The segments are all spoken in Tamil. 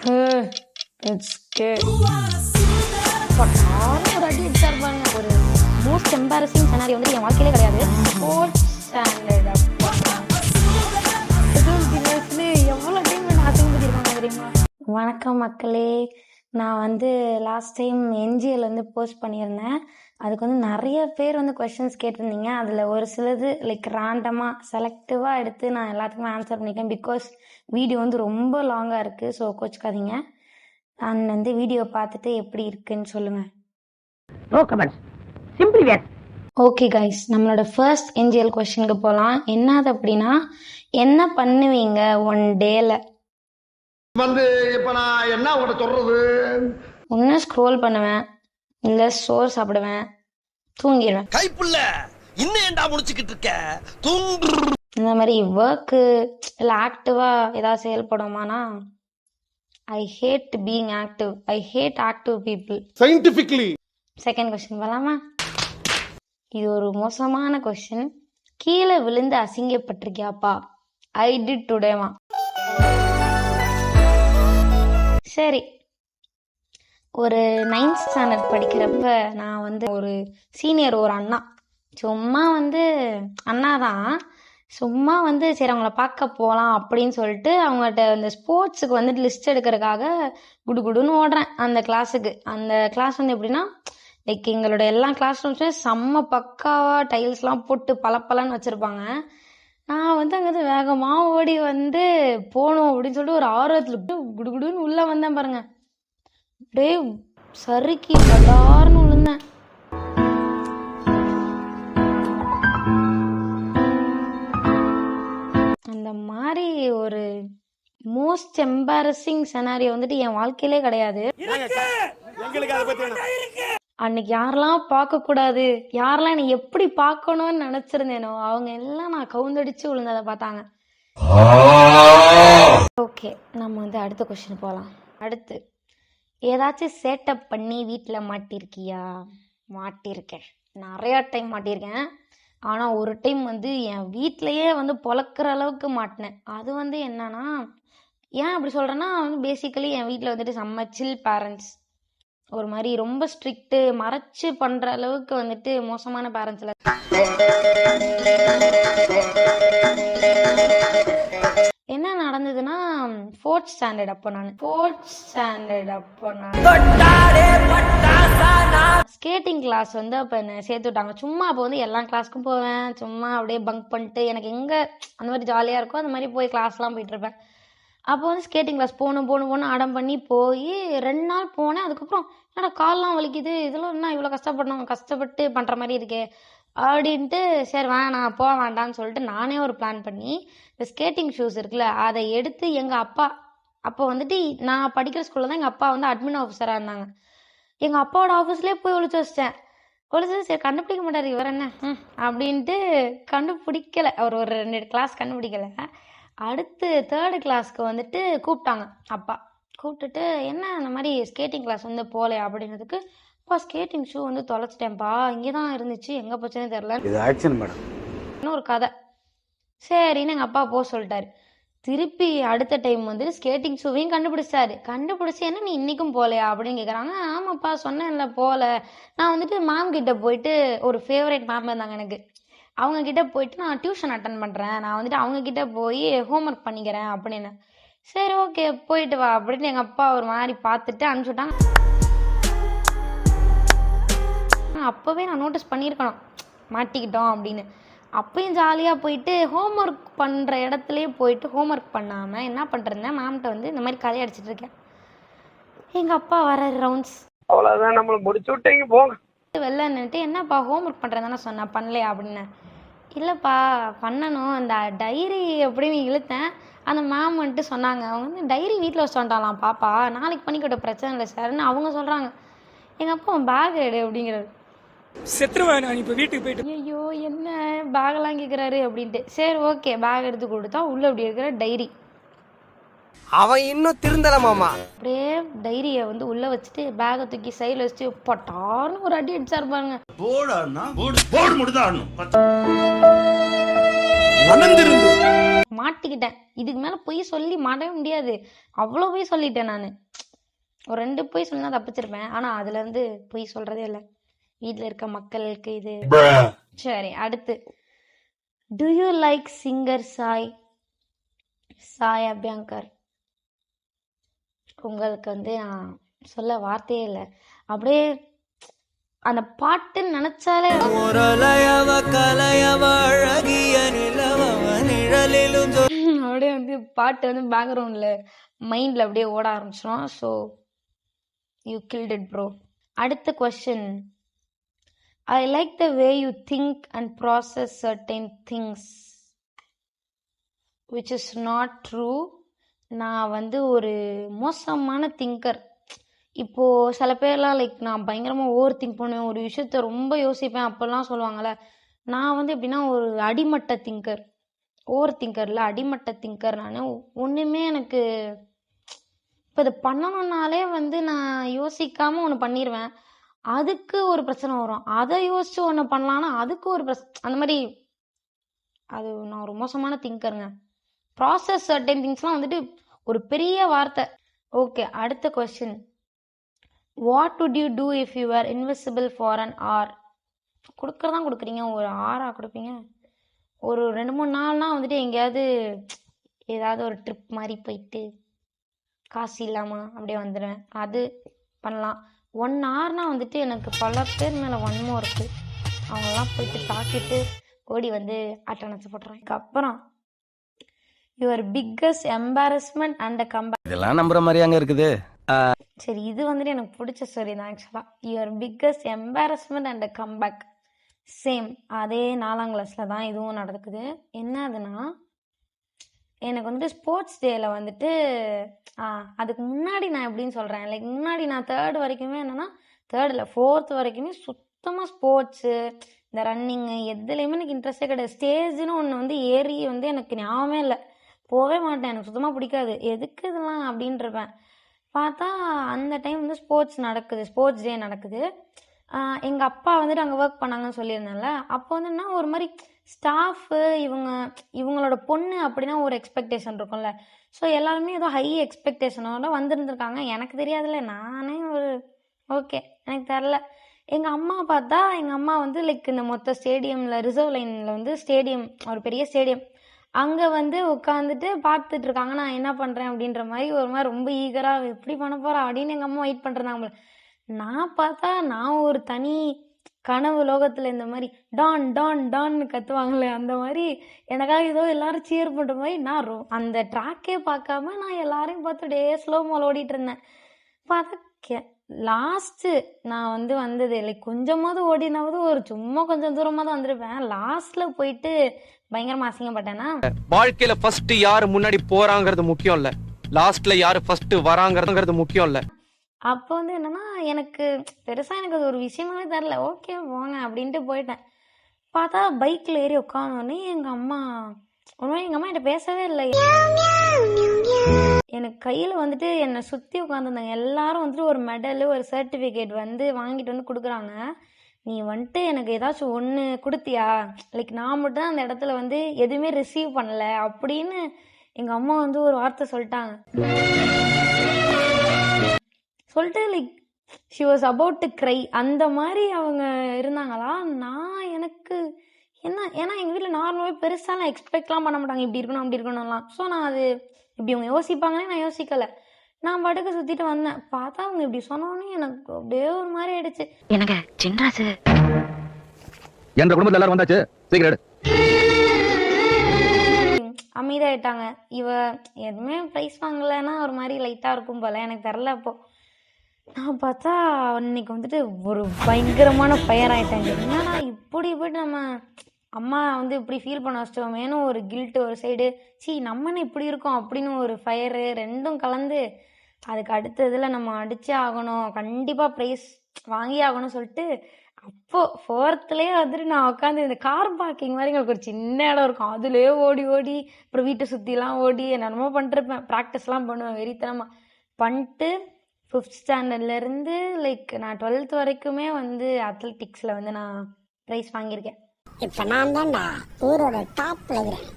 ஒரு அடி அடிச்சாரு பாருங்க. ஒரு மோஸ்ட் எம்பாரசிங் செனாரி வந்து என் வாழ்க்கையிலே கிடையாது. எவ்வளோ டைம் நான் அசிங்கப்படுத்திருக்காங்க தெரியுமா? வணக்கம் மக்களே, நான் வந்து லாஸ்ட் டைம் என்ஜிஎல் வந்து போஸ்ட் பண்ணியிருந்தேன். அதுக்கு வந்து நிறைய பேர் வந்து கொஸ்டின்ஸ் கேட்டிருந்தீங்க. அதில் ஒரு சிலது லைக் ரேண்டமாக செலக்டிவாக எடுத்து நான் எல்லாத்துக்குமே ஆன்சர் பண்ணியிருக்கேன். பிகாஸ் வீடியோ வந்து ரொம்ப லாங்காக இருக்குது. ஸோ கோச்சுக்காதீங்க. நான் வந்து வீடியோ பார்த்துட்டு எப்படி இருக்குன்னு சொல்லுங்கள். ஓகே கைஸ், நம்மளோட ஃபர்ஸ்ட் என்ஜிஎல் கொஸ்டினுக்கு போகலாம். என்னது அப்படின்னா, என்ன பண்ணுவீங்க ஒன் டேல? வந்து இப்ப நான் என்ன உங்கள்கிட்ட சொல்றது? ஒன்று ஸ்க்ரோல் பண்ணுவேன், இல்லை சோறு சாப்பிடுவேன், தூங்கிடுவேன். கைப்புள்ள இன்னும் ஏண்டா முடிச்சுக்கிட்டு இருக்க? தூங்கு. இந்த மாதிரி ஒர்க்கு இல்லை ஆக்டிவாக ஏதாவது செயல்படுமானா, I hate being active. I hate active people. Scientifically. Second question வரலாமா? இது ஒரு மோசமான கொஸ்டின். கீழே விழுந்து அசிங்கப்பட்டிருக்கியாப்பா? I did டுடேவா. சரி, ஒரு 9th ஸ்டாண்டர்ட் படிக்கிறப்ப நான் வந்து ஒரு சீனியர், ஒரு அண்ணா, சும்மா வந்து அண்ணா தான், சும்மா வந்து சரி அவங்கள பார்க்க போகலாம் அப்படின்னு சொல்லிட்டு அவங்கள்ட்ட இந்த ஸ்போர்ட்ஸுக்கு வந்துட்டு லிஸ்ட் எடுக்கிறதுக்காக குடுகுடுன்னு ஓடுறேன் அந்த கிளாஸுக்கு. அந்த கிளாஸ் வந்து எப்படின்னா, லைக் எங்களோட எல்லா கிளாஸ் ரூம்ஸுமே செம்ம பக்காவாக டைல்ஸ்லாம் போட்டு பளபளன்னு வச்சுருப்பாங்க. நான் வந்து அங்கே வேகமாக ஓடி வந்து போகணும் அப்படின்னு சொல்லிட்டு ஒரு ஆர்வத்தில் குடுகுடுன்னு உள்ளே வந்தேன் பாருங்க. அப்படியே சறுக்கி படார்னு விழுந்தேன். அந்த மாதிரி ஒரு மோஸ்ட் எம்பாரசிங் செனாரியோ வந்துட்டு என் வாழ்க்கையிலே கிடையாது. அன்னைக்கு யாரெல்லாம் பார்க்கக்கூடாது, யாரெல்லாம் என்னை எப்படி பார்க்கணும்னு நினச்சிருந்தேனோ அவங்க எல்லாம் நான் கவுந்தடிச்சு விழுந்ததை பார்த்தாங்க. ஓகே, நம்ம வந்து அடுத்த கொஸ்டின் போகலாம். அடுத்து, ஏதாச்சும் சேட்டப் பண்ணி வீட்டில் மாட்டிருக்கியா? மாட்டியிருக்கேன், நிறையா டைம் மாட்டியிருக்கேன். ஆனால் ஒரு டைம் வந்து என் வீட்டிலையே வந்து பொழக்கிற அளவுக்கு மாட்டினேன். அது வந்து என்னன்னா, ஏன் அப்படி சொல்கிறேன்னா வந்து பேசிக்கலி என் வீட்டில் வந்துட்டு செம்ம சில் பேரண்ட்ஸ். ஒரு மாதிரி ரொம்ப ஸ்ட்ரிக்ட்டு, மறைச்சு பண்ணுற அளவுக்கு வந்துட்டு மோசமான பேரண்ட்ஸில். என்ன நடந்ததுன்னா, 4th ஸ்டாண்டர்ட் அப்போ நான் ஸ்கேட்டிங் கிளாஸ் வந்து அப்போ என்னை சேர்த்து விட்டாங்க. சும்மா அப்போ வந்து எல்லா கிளாஸ்க்கும் போவேன், சும்மா அப்படியே பங்க் பண்ணிட்டு எனக்கு எங்கே அந்த மாதிரி ஜாலியாக இருக்கோ அந்த மாதிரி போய் கிளாஸ்லாம் போயிட்டுருப்பேன். அப்போ வந்து ஸ்கேட்டிங் கிளாஸ் போகணும் அடம் பண்ணி போய் 2 நாள் போனேன். அதுக்கப்புறம் என்னடா கால்லாம் வலிக்குது, இதெல்லாம் என்ன இவ்வளோ கஷ்டப்பட்டு பண்ணுற மாதிரி இருக்கே அப்படின்ட்டு, சரி நான் போக வேண்டாம்னு சொல்லிட்டு நானே ஒரு பிளான் பண்ணி இந்த ஸ்கேட்டிங் ஷூஸ் இருக்குல்ல அதை எடுத்து எங்கள் அப்பா, அப்போ வந்துட்டு நான் படிக்கிற ஸ்கூலில் தான் எங்கள் அப்பா வந்து அட்மின் ஆஃபீஸராக இருந்தாங்க. எங்கள் அப்பாவோட ஆஃபீஸ்லேயே போய் ஒழிச்சு வச்சிட்டேன். சரி கண்டுபிடிக்க மாட்டார் இவர் என்ன அப்படின்ட்டு கண்டுபிடிக்கலை. அவர் ஒரு 2 கிளாஸ் கண்டுபிடிக்கலை. அடுத்து 3rd கிளாஸ்க்கு வந்துட்டு கூப்பிட்டாங்க. அப்பா கூப்பிட்டுட்டு, என்ன அந்த மாதிரி ஸ்கேட்டிங் கிளாஸ் வந்து போகலையா அப்படின்னதுக்கு, அப்பா ஸ்கேட்டிங் ஷூ வந்து தொலைச்சிட்டேன்ப்பா, இங்கே தான் இருந்துச்சு, எங்கே போச்சுன்னு தெரில. இது ஆக்ஷன் மேடம். இன்னும் ஒரு கதை. சரின்னு எங்கள் அப்பா போக சொல்லிட்டாரு. திருப்பி அடுத்த டைம் வந்துட்டு ஸ்கேட்டிங் ஷூவையும் கண்டுபிடிச்சி என்ன நீ இன்றைக்கும் போகலையா அப்படின்னு கேட்குறாங்க. ஆமாப்பா சொன்னேன்ல போகல. நான் வந்துட்டு மேம் கிட்ட போயிட்டு, ஒரு ஃபேவரட் மேம் இருந்தாங்க எனக்கு, அவங்க கிட்ட போயிட்டு நான் டியூஷன் அட்டன் பண்ணுறேன், நான் வந்துட்டு அவங்க கிட்ட போய் ஹோம்ஒர்க் பண்ணிக்கிறேன் அப்படின்னு. சரி ஓகே போயிட்டு வா அப்படின்னு எங்கள் அப்பா ஒரு மாதிரி பார்த்துட்டு அனுப்பிச்சுட்டாங்க. அப்போவே நான் நோட்டீஸ் பண்ணியிருக்கணும் மாட்டிக்கிட்டோம் அப்படின்னு. அப்பயும் ஜாலியாக போயிட்டு ஹோம்ஒர்க் பண்ணுற இடத்துலையே போயிட்டு ஹோம்ஒர்க் பண்ணாமல் என்ன பண்ணுறேன், மேம்கிட்ட வந்து இந்த மாதிரி கதை அடிச்சிட்டு இருக்கேன். எங்கள் அப்பா வர ரவுண்ட்ஸ், அவ்வளோதான் நம்மளை முடிச்சு விட்டீங்க போங்க. வெளில நின்றுட்டு, என்னப்பா ஹோம்ஒர்க் பண்ணுறேன் தானே சொன்னேன், பண்ணலையா அப்படின்னு. இல்லைப்பா பண்ணணும், அந்த டைரி அப்படின்னு இழுத்தேன். அந்த மேம் வந்துட்டு சொன்னாங்க, அவங்க வந்து டைரி வீட்டில் வச்சு வந்துட்டாலாம் பாப்பா, நாளைக்கு பண்ணிக்கிட்ட பிரச்சனை இல்லை சார்ன்னு அவங்க சொல்கிறாங்க. எங்கள் அப்பா பேக் எடு அப்படிங்கிறாரு. செத்துருவேன் நான் இப்போ வீட்டுக்கு போயிட்டு. ஐயோ என்ன பேகெல்லாம் கேட்குறாரு அப்படின்ட்டு. சரி ஓகே பேக் எடுத்து கொடுத்தா உள்ளே அப்படி இருக்கிற டைரி. அவன் இன்னும் திருந்தல மாமா. அப்படியே டைரியை வந்து உள்ளே வச்சுட்டு பேகை தூக்கி சைடில் வச்சுட்டு பட்டார்னு ஒரு அடி அடிச்சா இருப்பாங்க. உணர்ந்திருந்து மாட்டிக்கிட்டேன். இதுக்கு மேலே பொய் சொல்லி மாட்டவே முடியாது. அவ்வளோ பொய் சொல்லிட்டேன் நான். ஒரு 2 பொய் சொல்லினா தப்பிச்சிருப்பேன். ஆனால் அதுலேருந்து பொய் சொல்கிறதே இல்லை. வீட்டில் இருக்க மக்களுக்கு இது. சரி, அடுத்து. To you like singer Sai Abhyankar? உங்களுக்கு வந்து நான் சொல்ல வார்த்தையே இல்லை. அப்படியே அந்த பாட்டுன்னு நினைச்சாலே அப்படியே வந்து பாட்டு வந்து பேக்ரவுண்ட்ல மைண்ட்ல அப்படியே ஓட ஆரம்பிச்சிடும். So you killed it bro. அடுத்த question. I like the way you think and process certain things which is not true. நான் வந்து ஒரு மோசமான திங்கர். இப்போது சில பேர்லாம் லைக் நான் பயங்கரமாக ஓவர் திங்க் பண்ணுவேன், ஒரு விஷயத்த ரொம்ப யோசிப்பேன் அப்போல்லாம் சொல்லுவாங்கள்ல. நான் வந்து எப்படின்னா ஒரு அடிமட்ட திங்கர். ஓவர் திங்கரில் அடிமட்ட திங்கர். நான் ஒன்றுமே எனக்கு இப்போ இது பண்ணணுன்னாலே வந்து நான் யோசிக்காமல் ஒன்று பண்ணிடுவேன். அதுக்கு ஒரு பிரச்சனை வரும். அதை யோசித்து ஒன்று பண்ணலான்னா அதுக்கு ஒரு அந்த மாதிரி. அது நான் ஒரு மோசமான திங்கருங்க. ப்ராசஸ் சர்டைன் திங்ஸ்லாம் வந்துட்டு ஒரு பெரிய வார்த்தை. ஓகே, அடுத்த question. What would you do if you are invisible for an hour? கொடுக்குறதான் கொடுக்குறீங்க, ஒரு hour கொடுப்பீங்க? ஒரு 2-3 நாள்னா வந்துட்டு எங்கேயாவது ஏதாவது ஒரு ட்ரிப் மாதிரி போயிட்டு காசு இல்லாமல் அப்படியே வந்துடுவேன். அது பண்ணலாம். 1 hourனா வந்துட்டு எனக்கு பல பேர் மேலே வன்மம் இருக்குது. அவங்களாம் போயிட்டு தாக்கிட்டு ஓடி வந்து அட்டனன்ஸ் போட்டுறேன். அதுக்கப்புறம் your biggest embarrassment and comeback. இதெல்லாம் நம்புற மாதிரி அங்க இருக்குது. சரி, இது வந்துட்டு எனக்கு பிடிச்ச ஸ்டோரி தான் ஆக்சுவலாக. Your biggest embarrassment and comeback. Same அதே 4ஆம் கிளாஸில் தான் இதுவும் நடக்குது. என்ன அதுன்னா, எனக்கு வந்துட்டு ஸ்போர்ட்ஸ் டேயில் வந்துட்டு அதுக்கு முன்னாடி நான் எப்படின்னு சொல்கிறேன். லைக் முன்னாடி நான் 3rd வரைக்குமே என்னென்னா 3rd இல்லை 4th வரைக்குமே சுத்தமாக ஸ்போர்ட்ஸு இந்த ரன்னிங்கு எதுலேயுமே எனக்கு இன்ட்ரெஸ்டே கிடையாது. ஸ்டேஜ்னு ஒன்று வந்து ஏறி வந்து எனக்கு ஞாபகமே இல்லை, போகவே மாட்டேன். எனக்கு சுத்தமாக பிடிக்காது. எதுக்கு இதெல்லாம் அப்படின்ட்டுருப்பேன். பார்த்தா அந்த டைம் வந்து ஸ்போர்ட்ஸ் டே நடக்குது. எங்கள் அப்பா வந்துட்டு அங்கே ஒர்க் பண்ணாங்கன்னு சொல்லியிருந்தேன்ல. அப்போ வந்து என்ன ஒரு மாதிரி ஸ்டாஃபு இவங்களோட பொண்ணு அப்படின்னா ஒரு எக்ஸ்பெக்டேஷன் இருக்கும்ல. ஸோ எல்லாருமே ஏதோ ஹை எக்ஸ்பெக்டேஷனோட வந்துருந்துருக்காங்க. எனக்கு தெரியாதுல்ல, நானே ஒரு ஓகே எனக்கு தெரில. எங்கள் அம்மா பார்த்தா எங்கள் அம்மா வந்து லைக் இந்த மொத்த ஸ்டேடியமில் ரிசர்வ் லைனில் வந்து ஸ்டேடியம், ஒரு பெரிய ஸ்டேடியம், அங்கே வந்து உட்காந்துட்டு பார்த்துட்டு இருக்காங்க. நான் என்ன பண்ணுறேன் அப்படின்ற மாதிரி ஒரு மாதிரி ரொம்ப ஈகராக எப்படி பண்ண போகிறா அப்படின்னு எங்கள் அம்மா வெயிட் பண்ணுறாங்க. நான் பார்த்தா நான் ஒரு தனி கனவு லோகத்தில் இந்த மாதிரி டான் டான் டான்னு கத்துவாங்களே அந்த மாதிரி எனக்காக ஏதோ எல்லாரும் சியர் பண்ணுற மாதிரி நான் அந்த ட்ராக்கே பார்க்காம நான் எல்லாரையும் பார்த்து டே ஸ்லோ மோல் ஓடிட்டு இருந்தேன். பார்த்தா லாஸ்ட்டு நான் வந்து வந்தது லைக் கொஞ்சமாவது ஓடினாவது ஒரு சும்மா கொஞ்சம் தூரமாக தான் வந்திருப்பேன். லாஸ்ட்டில் போயிட்டு பயங்கரமாக அசிங்கப்பட்டேன்னா. வாழ்க்கையில ஃபர்ஸ்ட் யாரு முன்னாடி போறாங்கிறது முக்கியம் இல்ல, லாஸ்ட்ல யாரு ஃபர்ஸ்ட் வராங்கிறது முக்கியம் இல்ல. அப்போ வந்து என்னன்னா எனக்கு பெருசாக எனக்கு அது ஒரு விஷயமாவே தெரில. ஓகே போங்க அப்படின்ட்டு போயிட்டேன். பார்த்தா பைக்கில் ஏறி உட்காந்தோடனே எங்கள் அம்மா என்கிட்ட பேசவே இல்லை. எனக்கு கையில் வந்துட்டு என்னை சுற்றி உட்காந்துருந்தாங்க எல்லாரும் வந்துட்டு ஒரு மெடலு ஒரு சர்டிஃபிகேட் வந்து வாங்கிட்டு வந்து கொடுக்குறாங்க. நீ வந்துட்டு எனக்கு ஏதாச்சும் ஒன்று கொடுத்தியா, லைக் நான் மட்டும் தான் அந்த இடத்துல வந்து எதுவுமே ரிசீவ் பண்ணல அப்படின்னு எங்கள் அம்மா வந்து ஒரு வார்த்தை சொல்லிட்டாங்க. சொல்லிட்டு like she was about to cry அந்த மாதிரி அவங்க இருந்தாங்களா. நான் எனக்கு என்ன, ஏன்னா எங்கள் வீட்டில் நார்மலாகவே பெருசாலாம் எக்ஸ்பெக்ட்லாம் பண்ண மாட்டாங்க இப்படி இருக்கணும் அப்படி இருக்கணும்லாம். ஸோ நான் அது இப்படி அவங்க யோசிப்பாங்கன்னே நான் யோசிக்கலை. நான் பாட்டுக்கு சுற்றிட்டு வந்தேன். பார்த்தா அவங்க இப்படி சொன்னோன்னே எனக்கு அப்படியே ஒரு மாதிரி ஆயிடுச்சு. எனக்கு சின்ராசு என்ற குடும்பத்தில் எல்லாரும் வந்தாச்சு, சீக்கிரம் அமைதியாயிட்டாங்க. இவ எதுவுமே ப்ரைஸ் வாங்கலைன்னா ஒரு மாதிரி லைட்டாக இருக்கும் போல, எனக்கு தெரில. அப்போது நான் பார்த்தா அன்னைக்கு வந்துட்டு ஒரு பயங்கரமான ஃபயர் ஆகிட்டாங்க. என்னன்னா இப்படி போய்ட்டு நம்ம அம்மா வந்து இப்படி ஃபீல் பண்ண வச்சிட்டோமேனு ஒரு கில்ட்டு ஒரு சைடு, நம்மன்னு இப்படி இருக்கோம் அப்படின்னு ஒரு ஃபயரு, ரெண்டும் கலந்து அதுக்கு அடுத்ததில் நம்ம அடிச்சே ஆகணும், கண்டிப்பாக ப்ரைஸ் வாங்கி ஆகணும்னு சொல்லிட்டு அப்போது 4thலேயே வந்துட்டு நான் உட்காந்து இந்த கார் பார்க்கிங் மாதிரி எங்களுக்கு ஒரு சின்ன இடம் இருக்கும், அதுலேயே ஓடி ஓடி அப்புறம் வீட்டை சுற்றிலாம் ஓடி என்னென்னமோ பண்ணிட்டுருப்பேன். ப்ராக்டிஸ்லாம் பண்ணுவேன் வெறித்தனமாக பண்ணிட்டு 5th ஸ்டாண்டர்ட்லேருந்து லைக் நான் 12th வரைக்குமே வந்து அத்லெட்டிக்ஸில் வந்து நான் ப்ரைஸ் வாங்கியிருக்கேன். இப்ப நான் தான்டா ஊரோட டாப்ல இருக்கிறேன்.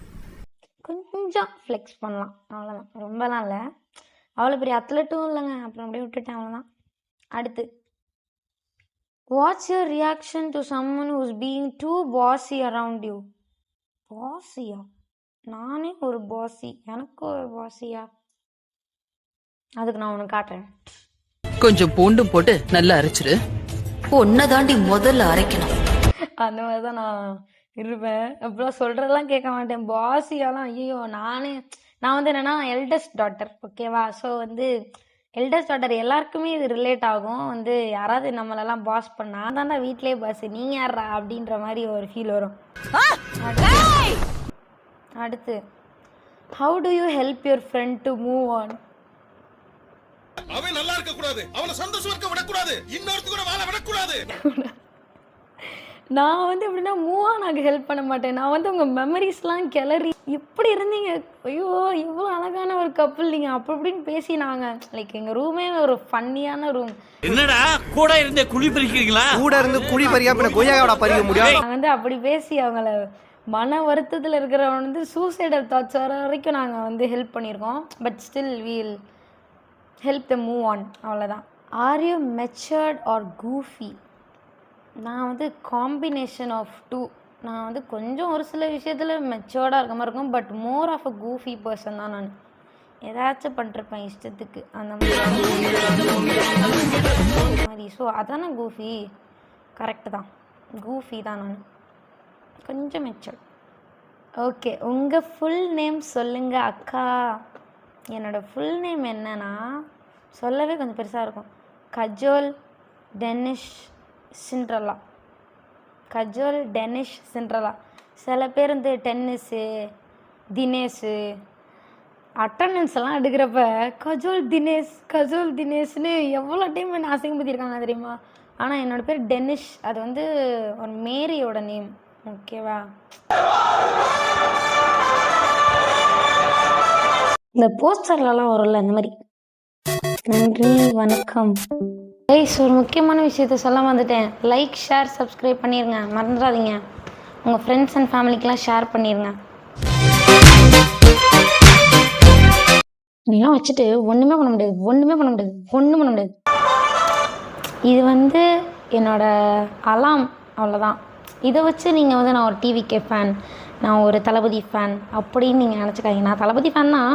கொஞ்சம் ஃப்ளெக்ஸ் பண்ணலாம், அவ்வளோதான். ரொம்பலாம் இல்லை, அவ்வளோ பெரிய அத்லெட்டும் இல்லைங்க. அப்புறம் அப்படியே விட்டுட்டேன், அவ்வளோதான். அடுத்து, what's your reaction to someone who's being too bossy around you? பாஸியா? நானே ஒரு பாஸி, எனக்கு ஒரு பாஸியா? அதுக்கு நான் ஒன்று காட்டுறேன். கொஞ்சம் பூண்டும் போட்டு நல்லா அரைச்சிரு. ஒன்ன தாண்டி முதல்ல அரைக்கணும். அந்த மாதிரி தான் நான் இருப்பேன். அப்புறம் சொல்கிறதெல்லாம் கேட்க மாட்டேன். பாஸியாலாம் ஐயோ, நான் வந்து என்னென்னா எல்டஸ்ட் டாட்டர், ஓகேவா? ஸோ வந்து எல்டஸ்ட் டாட்டர் எல்லாருக்குமே இது ரிலேட் ஆகும். வந்து யாராவது நம்மளெல்லாம் பாஸ் பண்ணா, நான் தான்டா வீட்டிலே பாஸ், நீ யாரா அப்படின்ற மாதிரி ஒரு ஃபீல் வரும். அடுத்து, how to you help your friend to move on? அவன் நல்லா இருக்க கூடாது, அவனை சந்தோஷமா இருக்க விடக்கூடாது, இன்னொருத்து கூட வாழ விடக்கூடாது. நான் வந்து எப்படின்னா மூவ் ஆன் ஆக ஹெல்ப் பண்ண மாட்டேன். நான் வந்து உங்கள் மெமரிஸ்லாம் கிளறி எப்படி இருந்தீங்க, ஐயோ எவ்வளோ அழகான ஒரு கப்பல் நீங்கள், அப்படி இப்படின்னு பேசினாங்க. லைக் எங்கள் ரூமே ஒரு ஃபன்னியான ரூம். என்னடா கூட இருந்தே குழி பறிக்கிறீங்களா? கூட இருந்து குழி பறிக்காம கொய்யாவோட பறிக்க முடியும். நாங்கள் வந்து அப்படி பேசி அவங்கள மன வருத்தத்தில் இருக்கிறவன் வந்து சூசைடல் தாட்ஸ் வர வரைக்கும் நாங்கள் வந்து ஹெல்ப் பண்ணியிருக்கோம். But still we'll help the move on, அவ்வளோதான். Are you matured or goofy? நான் வந்து காம்பினேஷன் ஆஃப் டூ. நான் வந்து கொஞ்சம் ஒரு சில விஷயத்தில் மெச்சோர்டாக இருக்க மாதிரி இருக்கும், but more of a goofy person தான் நான். ஏதாச்சும் பண்ணிருப்பேன் இஷ்டத்துக்கு, அந்த மாதிரி. ஸோ அதானே கூஃபி, கரெக்டு தான், கூஃபி தான் நான், கொஞ்சம் மெச்சோர்ட். ஓகே, உங்கள் ஃபுல் நேம் சொல்லுங்கள் அக்கா. என்னோடய ஃபுல் நேம் என்னன்னா, சொல்லவே கொஞ்சம் பெருசாக இருக்கும். Kajol Danish Cinderella. Kajol Danish Cinderella. சில பேர் வந்து டென்னிஸு தினேஷு அட்டண்டன்ஸ் எல்லாம் எடுக்கிறப்ப கஜோல் தினேஷ்னு எவ்வளோ டைம் என்ன அசிங்கப்படுத்தியிருக்காங்க தெரியுமா? ஆனால் என்னோடய பேர் டெனிஷ், அது வந்து ஒரு மேரியோட நேம், ஓகேவா? இந்த போஸ்டர்லலாம் வரும்ல, இந்த மாதிரி. நன்றி, வணக்கம். ஒரு முக்கியமான விஷயத்த சொல்ல வந்துட்டேன். லைக், ஷேர், சப்ஸ்கிரைப் பண்ணிடுங்க, மறந்துடாதீங்க. உங்கள் ஃப்ரெண்ட்ஸ் அண்ட் ஃபேமிலிக்கெலாம் ஷேர் பண்ணிடுங்க. இதெல்லாம் வச்சுட்டு ஒன்றுமே பண்ண முடியாது. இது வந்து என்னோட அலாம், அவ்வளோதான். இதை வச்சு நீங்கள் வந்து நான் ஒரு டிவிகே ஃபேன், நான் ஒரு தளபதி ஃபேன் அப்படின்னு நீங்கள் நினச்சிக்காதீங்க. நான் தளபதி ஃபேன் தான்.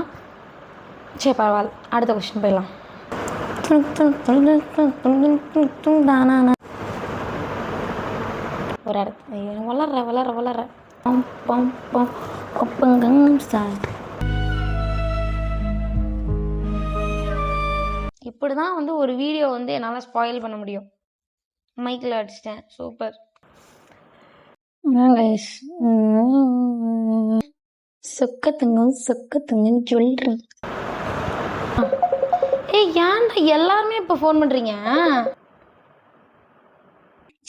சரி, பரவாயில்ல, அடுத்த கொஸ்டின் போயிடலாம். ஒரு இடத்து வளர இப்படி தான் வந்து ஒரு வீடியோ வந்து என்னால் ஸ்பாயில் பண்ண முடியும். மைக்கில் அடிச்சிட்டேன், சூப்பர். சொக்கத்துங்கன்னு சொல்றேன். ஏன்டா எல்லாருமே இப்போ ஃபோன் பண்ணுறீங்க?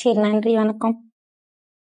சரி, நன்றி, வணக்கம்.